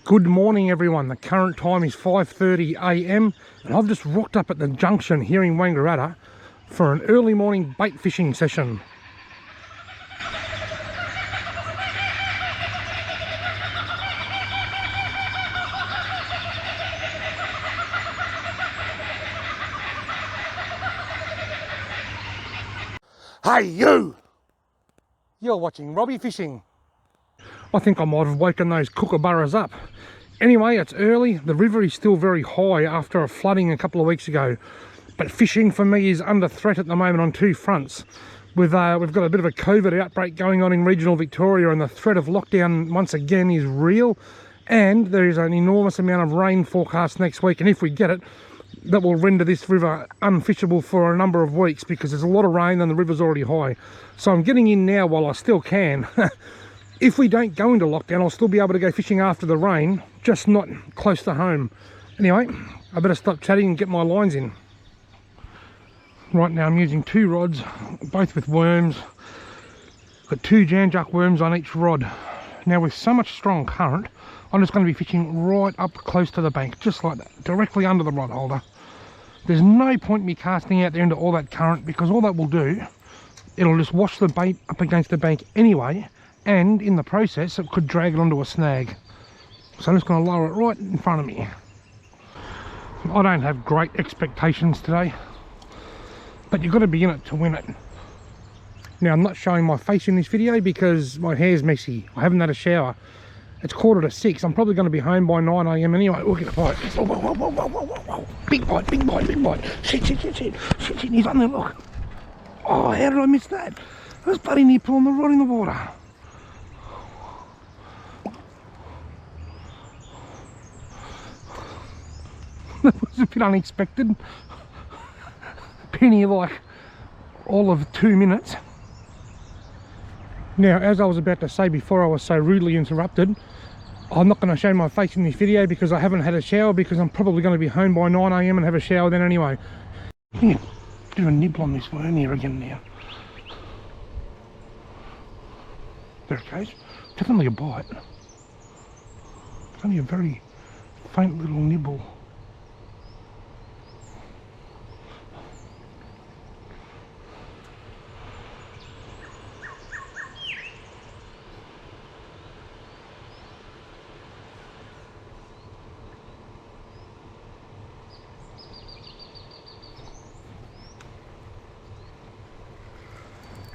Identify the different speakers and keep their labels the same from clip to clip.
Speaker 1: Good morning everyone, the current time is 5:30 AM and I've just rocked up at the junction here in Wangaratta for an early morning bait fishing session. Hey you! You're watching Robbie Fishing. I think I might have woken those kookaburras up. Anyway, it's early. The river is still very high after a flooding a couple of weeks ago. But fishing for me is under threat at the moment on two fronts. We've got a bit of a COVID outbreak going on in regional Victoria, and the threat of lockdown once again is real. And there is an enormous amount of rain forecast next week, and if we get it, that will render this river unfishable for a number of weeks because there's a lot of rain and the river's already high. So I'm getting in now while I still can. If we don't go into lockdown, I'll still be able to go fishing after the rain, just not close to home. Anyway, I better stop chatting and get my lines in. Right now I'm using two rods, both with worms. Got two Janjuk worms on each rod. Now with so much strong current, I'm just going to be fishing right up close to the bank, just like that, directly under the rod holder. There's no point me casting out there into all that current because all that will do, it'll just wash the bait up against the bank anyway, and in the process it could drag it onto a snag. So I'm just going to lower it right in front of me. I don't have great expectations today, but you've got to be in it to win it. Now I'm not showing my face in this video because my hair's messy. I haven't had a shower. It's 5:45. I'm probably going to be home by 9 AM anyway. We'll get a bite. Whoa, whoa, whoa, whoa, whoa, whoa, whoa. Big bite, big bite, big bite. Shit, he's on there, look. Oh, how did I miss that? I was bloody near pulling the rod in the water. That was a bit unexpected. Penny like all of 2 minutes. Now, as I was about to say before I was so rudely interrupted, I'm not going to show my face in this video because I haven't had a shower, because I'm probably going to be home by 9 AM and have a shower then anyway. Yeah, bit of a nibble on this worm here again now. There it goes. Definitely a bite. It's only a very faint little nibble.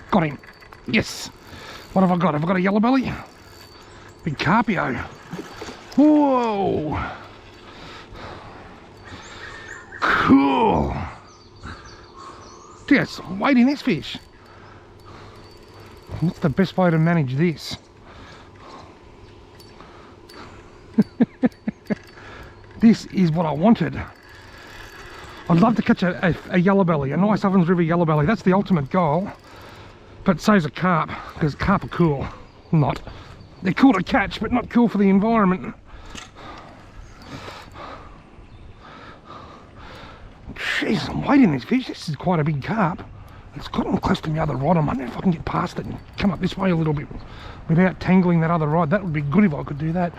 Speaker 1: Got him. Yes. What have I got? Have I got a yellowbelly? Big carpio. Whoa. Cool. There's some weight in this fish. What's the best way to manage this? This is what I wanted. I'd love to catch a yellowbelly, a nice Ovens River yellowbelly. That's the ultimate goal. But so's a carp, because carp are cool. Not. They're cool to catch, but not cool for the environment. Jeez, some weight in this fish. This is quite a big carp. It's gotten close to my other rod. I wonder if I can get past it and come up this way a little bit without tangling that other rod. That would be good if I could do that.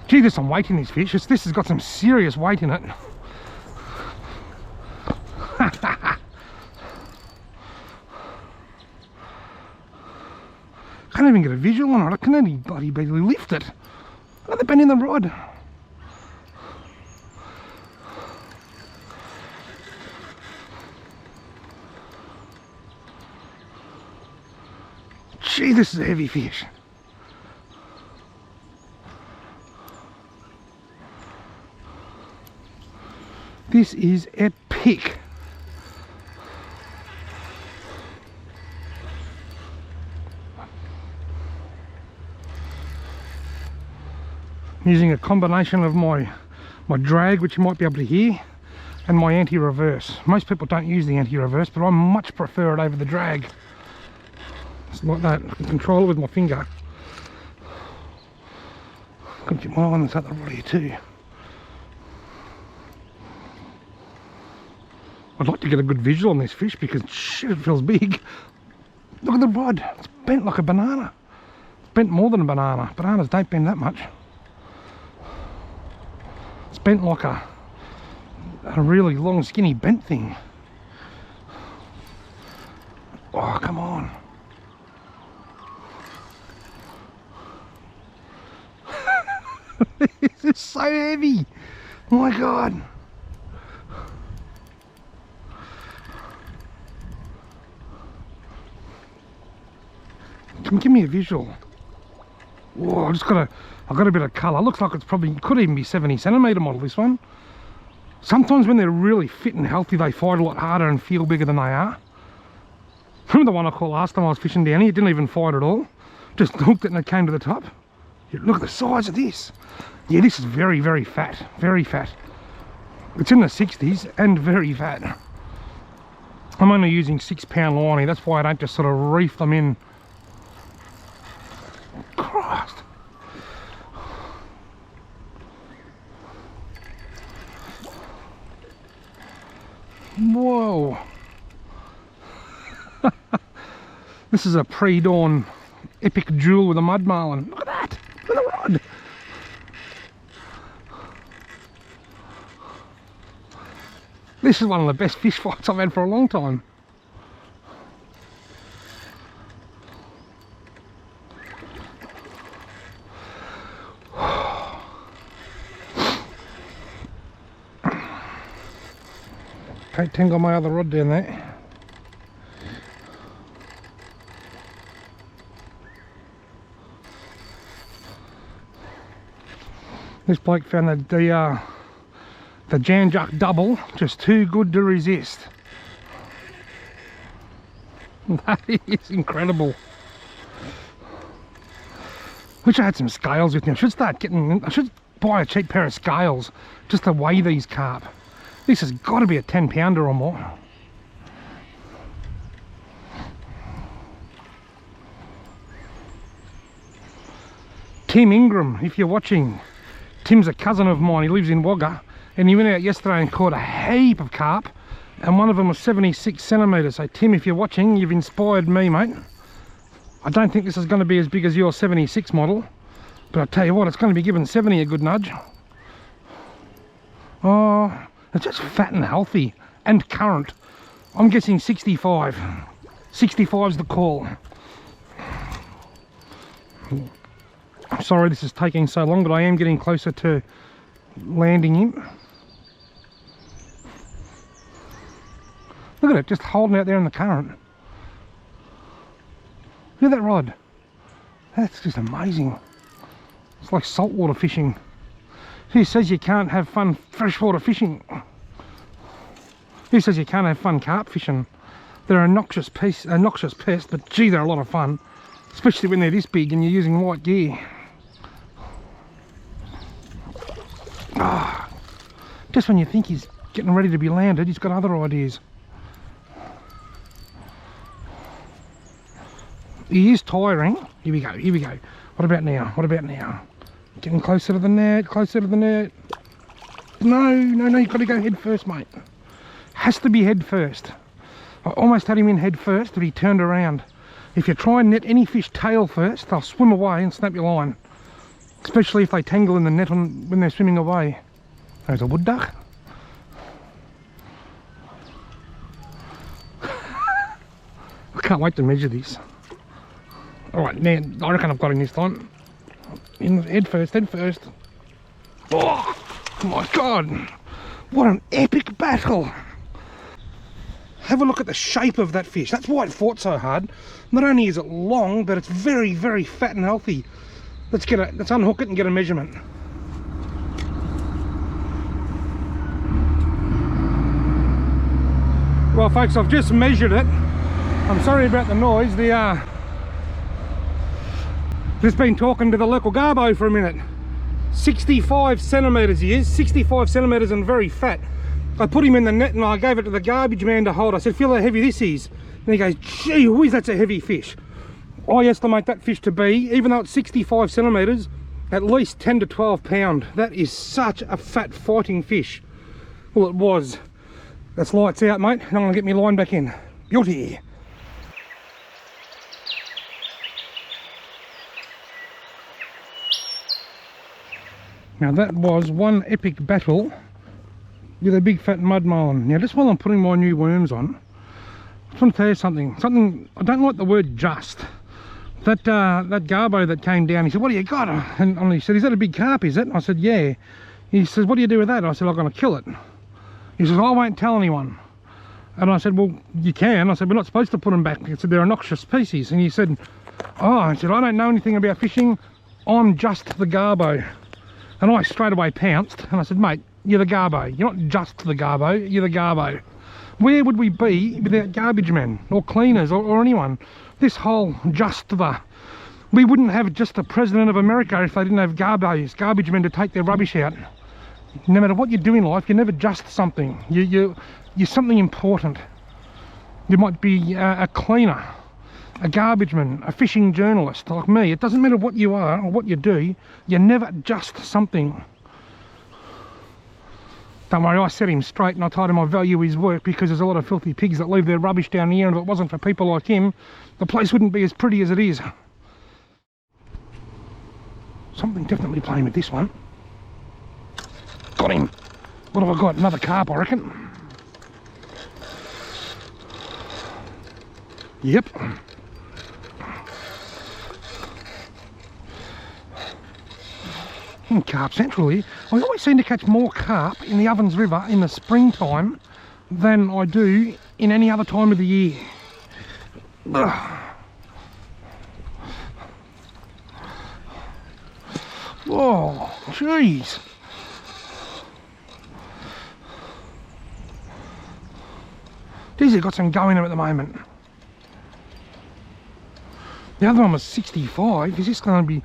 Speaker 1: Gee, there's some weight in this fish. This has got some serious weight in it. I can't even get a visual on it. I can only bloody barely lift it. Another bend in the rod. Gee, this is a heavy fish. This is epic. Using a combination of my drag, which you might be able to hear, and my anti-reverse. Most people don't use the anti-reverse, but I much prefer it over the drag. It's like that. I can control it with my finger. Got to get my eye on this other rod here too. I'd like to get a good visual on this fish because shit, it feels big. Look at the rod. It's bent like a banana. It's bent more than a banana. Bananas don't bend that much. bent like a really long skinny bent thing. Oh, come on. This is so heavy. Oh my God. Give me a visual. Whoa, I've got a bit of colour. Looks like it's probably, could even be 70 centimetre model, this one. Sometimes when they're really fit and healthy, they fight a lot harder and feel bigger than they are. Remember the one I caught last time I was fishing down here? It didn't even fight at all. Just hooked it and it came to the top. Look at the size of this. Yeah, this is very, very fat. Very fat. It's in the 60s and very fat. I'm only using 6 pound line here. That's why I don't just sort of reef them in. Christ. Whoa. This is a pre-dawn epic duel with a mud marlin. Look at that. Look at the rod. This is one of the best fish fights I've had for a long time. Can't tangle my other rod down there. This bloke found the Jan Juck double just too good to resist. That is incredible. Wish I had some scales with me. I should buy a cheap pair of scales just to weigh these carp. This has got to be a 10 pounder or more. Tim Ingram, if you're watching. Tim's a cousin of mine, he lives in Wagga, and he went out yesterday and caught a heap of carp, and one of them was 76 centimetres. So Tim, if you're watching, you've inspired me, mate. I don't think this is going to be as big as your 76 model, but I tell you what, it's going to be giving 70 a good nudge. Oh, it's just fat and healthy, and current. I'm guessing 65. 65's the call. I'm sorry this is taking so long, but I am getting closer to landing him. Look at it, just holding out there in the current. Look at that rod. That's just amazing. It's like saltwater fishing. Who says you can't have fun freshwater fishing? Who says you can't have fun carp fishing? They're a noxious pest, but gee, they're a lot of fun. Especially when they're this big and you're using white gear. Ah, just when you think he's getting ready to be landed, he's got other ideas. He is tiring. Here we go, here we go. What about now? What about now? Getting closer to the net, closer to the net. No, you've got to go head first, mate. Has to be head first. I almost had him in head first, but he turned around. If you try and net any fish tail first, they'll swim away and snap your line. Especially if they tangle in the net when they're swimming away. There's a wood duck. I can't wait to measure this. Alright, now I reckon I've got him this time. In head first, head first. Oh my God! What an epic battle! Have a look at the shape of that fish. That's why it fought so hard. Not only is it long, but it's very, very fat and healthy. Let's unhook it and get a measurement. Well, folks, I've just measured it. I'm sorry about the noise. Just been talking to the local garbo for a minute. 65 centimetres he is. 65 centimetres and very fat. I put him in the net and I gave it to the garbage man to hold. I said, feel how heavy this is. And he goes, gee whiz, that's a heavy fish. I estimate that fish to be, even though it's 65 centimetres, at least 10 to 12 pound. That is such a fat fighting fish. Well, it was. That's lights out, mate. And I'm going to get my line back in. Beauty. Now that was one epic battle with a big fat mud marlin. Now just while I'm putting my new worms on, I just want to tell you something, I don't like the word just. That garbo that came down, he said, what do you got? And he said, is that a big carp, is it? And I said, yeah. He says, what do you do with that? I said, I'm going to kill it. He says, I won't tell anyone. And I said, well, you can. I said, we're not supposed to put them back. He said, they're a noxious species. And he said, oh, I said, I don't know anything about fishing. I'm just the garbo. And I straight away pounced. And I said, mate, you're the garbo. You're not just the garbo, you're the garbo. Where would we be without garbage men or cleaners or anyone? This whole we wouldn't have just the president of America if they didn't have garbage men to take their rubbish out. No matter what you do in life, you're never just something. You're something important. You might be a cleaner, a garbage man, a fishing journalist like me. It doesn't matter what you are or what you do, you're never just something. Don't worry, I set him straight and I told him I value his work because there's a lot of filthy pigs that leave their rubbish down here, and if it wasn't for people like him, the place wouldn't be as pretty as it is. Something definitely playing with this one. Got him. What have I got? Another carp, I reckon. Yep. In Carp Central here, I always seem to catch more carp in the Ovens River in the springtime than I do in any other time of the year. Ugh. Oh, jeez. These have got some go in them at the moment. The other one was 65. Is this going to be...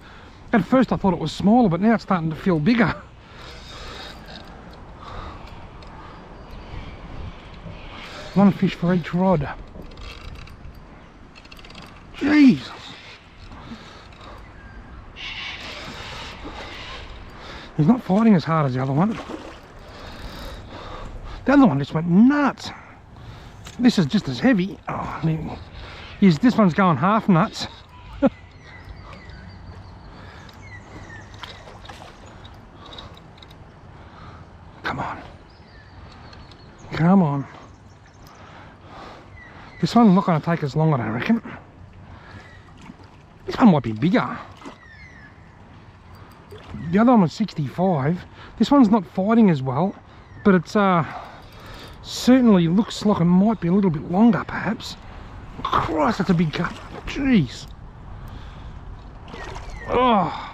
Speaker 1: At first I thought it was smaller, but now it's starting to feel bigger. One fish for each rod. Jesus. He's not fighting as hard as the other one. The other one just went nuts. This is just as heavy. Oh, this one's going half nuts. Come on. Come on. This one's not going to take as long, I don't reckon. This one might be bigger. The other one was 65. This one's not fighting as well, but it's certainly looks like it might be a little bit longer, perhaps. Christ, that's a big cut. Jeez. Oh.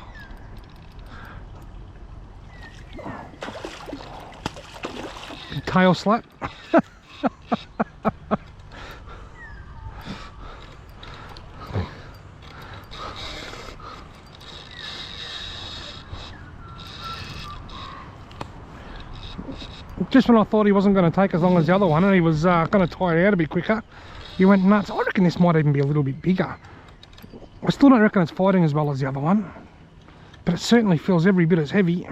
Speaker 1: Tail slap. Just when I thought he wasn't going to take as long as the other one and he was going to tire out a bit quicker, he went nuts. I reckon this might even be a little bit bigger. I still don't reckon it's fighting as well as the other one, but it certainly feels every bit as heavy.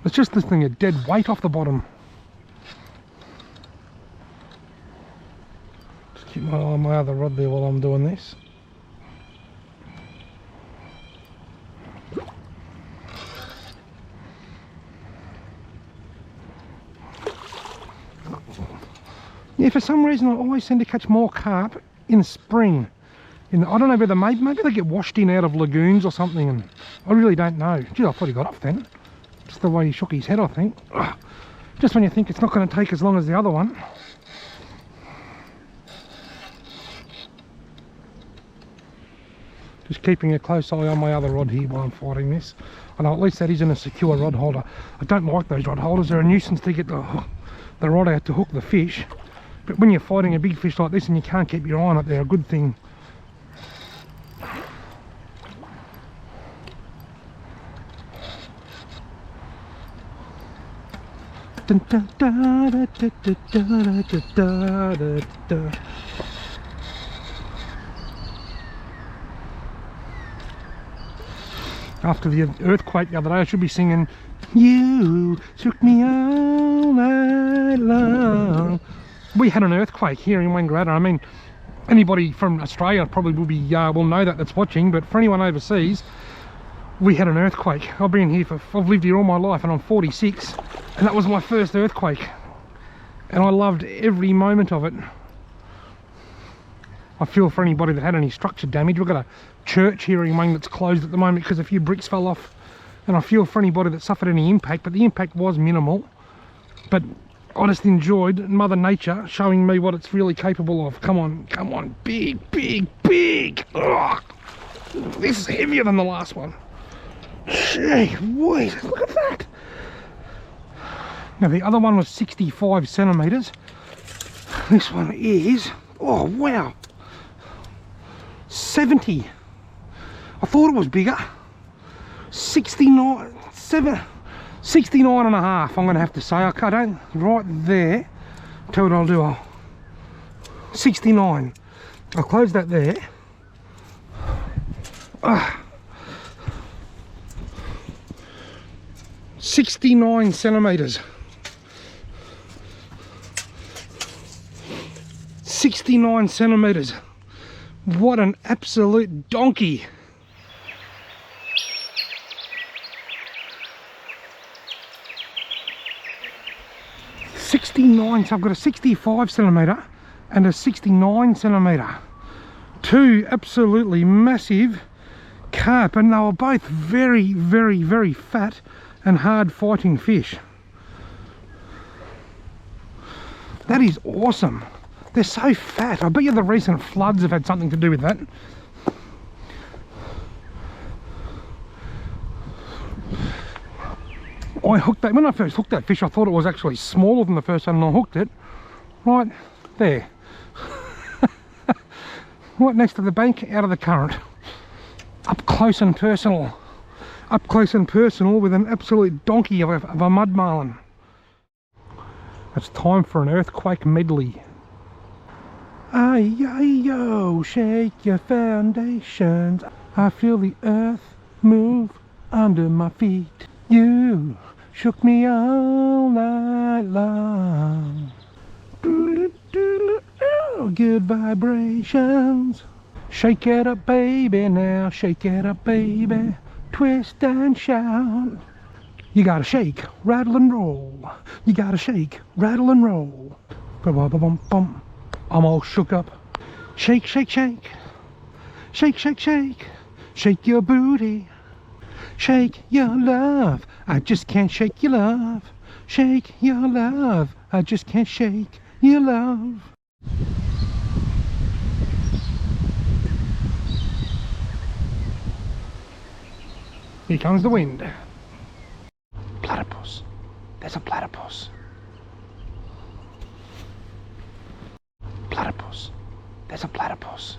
Speaker 1: It's just lifting a dead weight off the bottom. Just keep my eye on my other rod there while I'm doing this. Yeah, for some reason I always seem to catch more carp in spring. I don't know whether maybe they get washed in out of lagoons or something, and I really don't know. Gee, I thought he got off then. Just the way he shook his head, I think. Ugh. Just when you think it's not going to take as long as the other one. Just keeping a close eye on my other rod here while I'm fighting this. I know at least that isn't a secure rod holder. I don't like those rod holders. They're a nuisance to get the rod out to hook the fish. But when you're fighting a big fish like this and you can't keep your eye on it, they're a good thing. After the earthquake the other day, I should be singing, "You took me all night long." We had an earthquake here in Wangaratta. I mean, Anybody from Australia probably will be will know that's watching, but for anyone overseas, we had an earthquake. I've lived here all my life, and I'm 46, and that was my first earthquake, and I loved every moment of it. I feel for anybody that had any structure damage. We've got a church here in Wang that's closed at the moment because a few bricks fell off, and I feel for anybody that suffered any impact, but the impact was minimal. But I just enjoyed Mother Nature showing me what it's really capable of. Come on, come on, big, big, big. Ugh. This is heavier than the last one. Gee whiz, look at that. Now the other one was 65 centimetres. This one is, oh wow, 70. I thought it was bigger. 69 and a half, I'm going to have to say. I don't, right there. Tell what I'll do. I'll 69. I'll close that there. 69 centimetres. 69 centimetres. What an absolute donkey. So I've got a 65 centimetre and a 69 centimetre. Two absolutely massive carp, and they were both very, very, very fat and hard fighting fish. That is awesome. They're so fat. I bet you the recent floods have had something to do with that. I hooked that, when I first hooked that fish, I thought it was actually smaller than the first one, and I hooked it right there. Right next to the bank, out of the current. Up close and personal. Up close and personal with an absolute donkey of a mud marlin. It's time for an earthquake medley. Ay-yo, shake your foundations. I feel the earth move under my feet. You shook me all night long. Oh, good vibrations. Shake it up, baby, now. Shake it up, baby. Twist and shout. You gotta shake, rattle and roll. You gotta shake, rattle and roll. Ba-ba-ba-bum-bum. I'm all shook up. Shake, shake, shake. Shake, shake, shake. Shake your booty. Shake your love. I just can't shake your love. Shake your love. I just can't shake your love. Here comes the wind. Platypus. There's a platypus. Platypus. There's a platypus.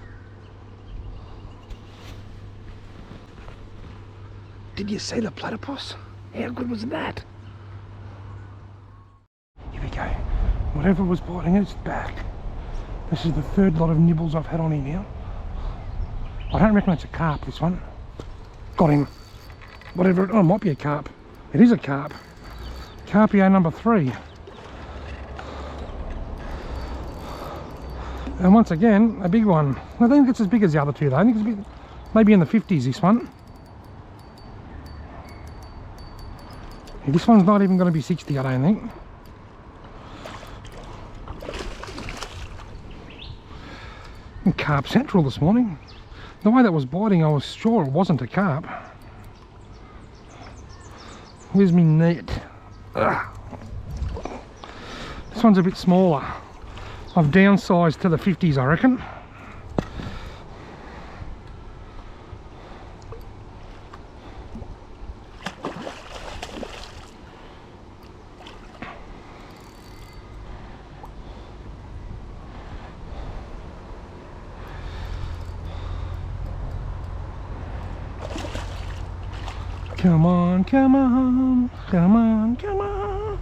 Speaker 1: Did you see the platypus? How good was that? Here we go. Whatever was biting it's back. This is the third lot of nibbles I've had on him now. I don't reckon it's a carp, this one. Got him. Whatever, oh, it might be a carp. It is a carp. Carpio number 3. And once again, a big one. I don't think it's as big as the other two though. I think it's a bit, maybe in the 50s, this one. This one's not even going to be 60, I don't think. And carp central this morning. The way that was biting, I was sure it wasn't a carp. Where's me net? Ugh. This one's a bit smaller. I've downsized to the 50s, I reckon. Come on, come on, come on, come on.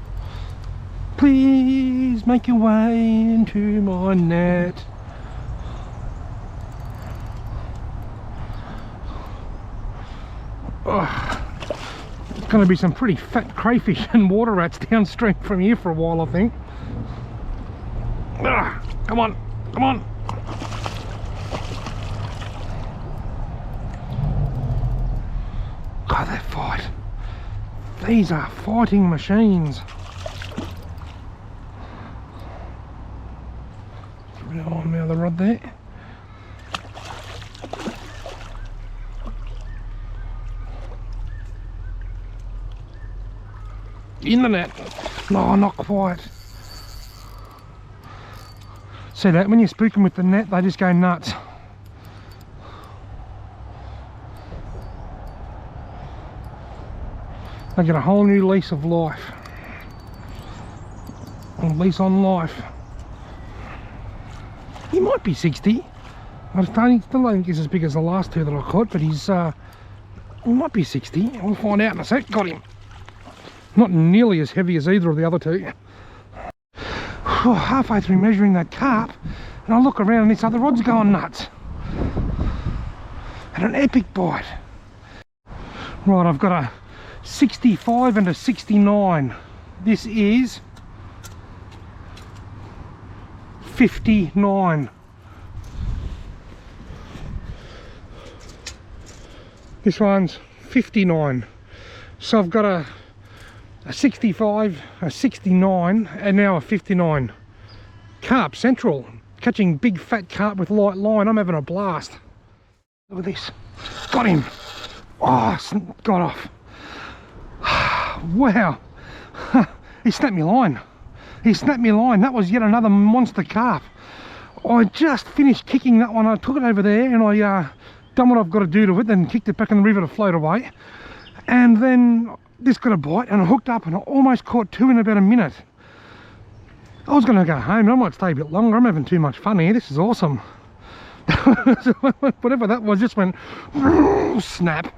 Speaker 1: Please make your way into my net. Oh, it's going to be some pretty fat crayfish and water rats downstream from here for a while, I think. Come on, come on. Oh, they fight. These are fighting machines. Oh, now the rod there. In the net. No, not quite. See that? When you spook them with the net, they just go nuts. They get a whole new lease of life. A lease on life. He might be 60. I still don't think he's as big as the last two that I caught, but he might be 60. We'll find out in a sec. Got him. Not nearly as heavy as either of the other two. Halfway through measuring that carp, and I look around and this other rod's going nuts. And an epic bite. Right, I've got a 65 and a 69. This is 59. This one's 59. So I've got a 65, a 69, and now a 59. Carp Central. Catching big fat carp with light line. I'm having a blast. Look at this. Got him. Oh, got off. Wow. He snapped me line. He snapped me line. That was yet another monster carp. I just finished kicking that one. I took it over there and I done what I've got to do to it, then kicked it back in the river to float away. And then this got a bite and I hooked up and I almost caught two in about a minute. I was going to go home. I might stay a bit longer. I'm having too much fun here. This is awesome. Whatever that was just went snap.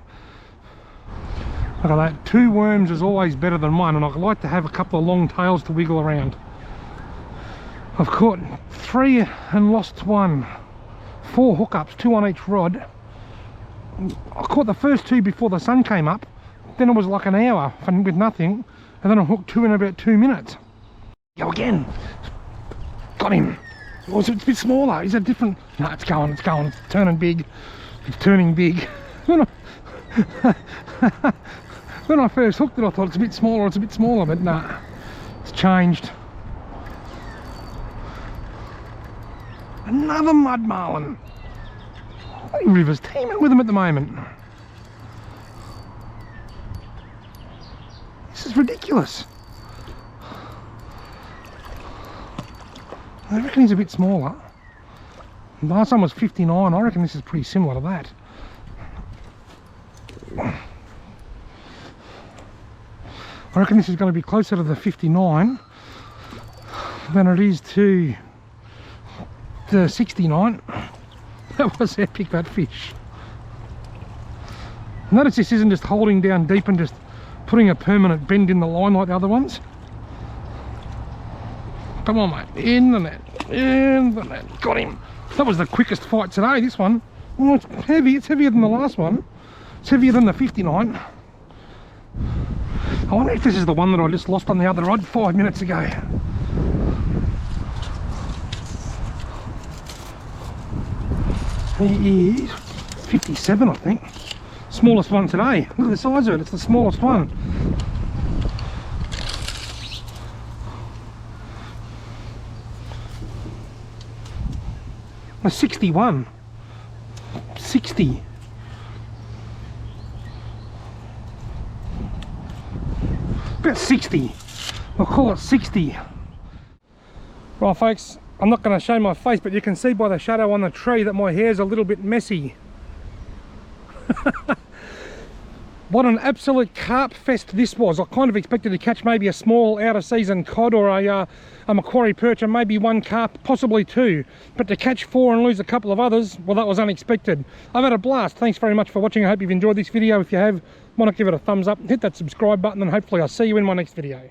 Speaker 1: Look at that. Two worms is always better than one, and I like to have a couple of long tails to wiggle around. I've caught 3 and lost 1. 4 hookups, 2 on each rod. I caught the first 2 before the sun came up. Then it was like an hour with nothing, and then I hooked 2 in about 2 minutes. Go again. Got him. Oh, it's a bit smaller. Is it different? No, it's going. It's turning big. It's turning big. When I first hooked it, I thought it's a bit smaller, but nah, it's changed. Another mud marlin. The river's teeming with them at the moment. This is ridiculous. I reckon he's a bit smaller. The last one was 59. I reckon this is pretty similar to that. I reckon this is going to be closer to the 59 than it is to the 69. That was epic, that fish. Notice this isn't just holding down deep and just putting a permanent bend in the line like the other ones. Come on, mate. In the net. In the net. Got him. That was the quickest fight today, this one. Oh, it's heavy. It's heavier than the last one. It's heavier than the 59. I wonder if this is the one that I just lost on the other rod 5 minutes ago. He is 57, I think. Smallest one today. Look at the size of it. It's the smallest one. A 61. 60. About 60. I'll call it 60. Right, folks, I'm not going to show my face, but you can see by the shadow on the tree that my hair's a little bit messy. What an absolute carp fest this was. I kind of expected to catch maybe a small out of season cod or a Macquarie perch and maybe 1 carp, possibly 2. But to catch 4 and lose a couple of others, well, that was unexpected. I've had a blast. Thanks very much for watching. I hope you've enjoyed this video. If you have, why not give it a thumbs up, hit that subscribe button, and hopefully I'll see you in my next video.